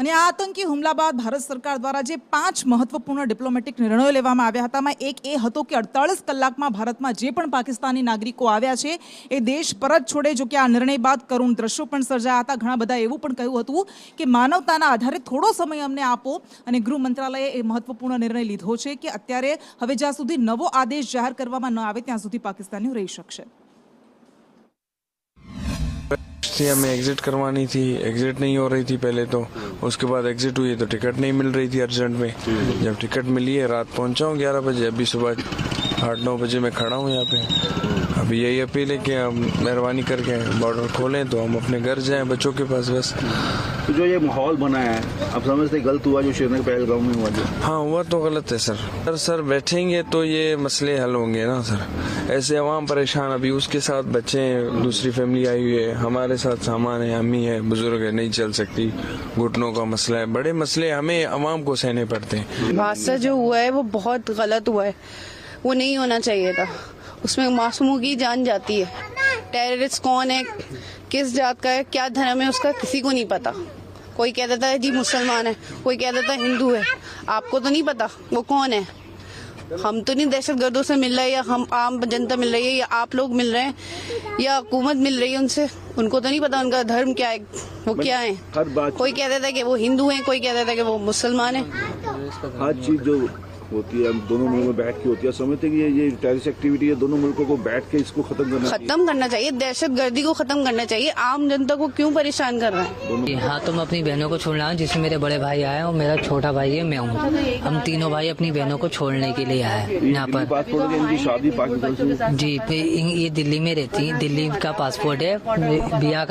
અને આ આતંકી હુમલા બાદ ભારત સરકાર દ્વારા જે 5 મહત્વપૂર્ણ ડિપ્લોમેટિક નિર્ણયો લેવામાં આવ્યા હતા, એમાં એક એ હતો કે 48 કલાકમાં ભારતમાં જે પણ પાકિસ્તાની નાગરિકો આવ્યા છે એ દેશ પરત છોડે. જો કે આ નિર્ણય બાદ કરુણ દ્રશ્યો પણ સર્જાયા હતા. ઘણા બધા એવું પણ કહ્યું હતું કે માનવતાના આધારે થોડો સમય અમને આપો, અને ગૃહ મંત્રાલયે એ મહત્વપૂર્ણ નિર્ણય લીધો છે કે અત્યારે હવે જ્યાં સુધી નવો આદેશ જાહેર કરવામાં ન આવે ત્યાં સુધી પાકિસ્તાનીઓ રહી શકશે. हमें एग्जिट करवानी थी, एग्जिट नहीं हो रही थी पहले तो. उसके बाद एग्जिट हुई तो टिकट नहीं मिल रही थी अर्जेंट में. जब टिकट मिली है रात पहुंचा हूँ 11 बजे, अभी सुबह 8-9 बजे मैं खड़ा हूँ यहाँ पे. अभी यही अपील है कि हम मेहरबानी करके बॉर्डर खोलें तो हम अपने घर जाएं बच्चों के पास. बस तो जो ये माहौल बना है आप समझते गलत हुआ जो श्रीनगर पहलगाम में हुआ? जो हाँ हुआ तो गलत है सर बैठेंगे तो ये मसले हल होंगे ना सर. ऐसे अवाम परेशान, अभी उसके साथ बच्चे हैं, दूसरी फैमिली आई हुई है, हमारे साथ सामान है, अम्मी है, बुजुर्ग है, नहीं चल सकती, घुटनों का मसला है, बड़े मसले हमें अवाम को सहने पड़ते हैं. हादसा जो हुआ है वो बहुत गलत हुआ है, वो नहीं होना चाहिए था. उसमें मासूमों की जान जाती है. टेररिस्ट कौन है, किस जात का है, क्या धर्म है, उसका किसी को नहीं पता. कोई कह देता है जी मुसलमान है, कोई कह देता है हिंदू है. आपको तो नहीं पता वो कौन है. हम तो नहीं दहशतगर्दों से मिल रहे हैं, या हम आम जनता मिल रही है, या आप लोग मिल रहे हैं, या हुकूमत मिल रही है उनसे. उनको तो नहीं पता उनका धर्म क्या है, वो क्या है. कोई कह देता है कि वो हिंदू है, कोई कह देता है कि वो मुसलमान है. हर चीज जो होती है दोनों मुल्कों में बैठ के होती है. समझते कि ये टेररिस्ट एक्टिविटी है, दोनों मुल्कों को बैठ के इसको खत्म करना चाहिए. दहशतगर्दी को खत्म करना चाहिए. आम जनता को क्यों परेशान कर रहा है. हाँ तो मैं अपनी बहनों को छोड़ना हूँ, जिसमें मेरे बड़े भाई आए और मेरा छोटा भाई है, मैं हूँ. हम तीनों भाई अपनी बहनों को छोड़ने के लिए आए यहाँ पर. इनकी शादी पाकिस्तान से जी ये दिल्ली में रहती है, दिल्ली का पासपोर्ट है, बिया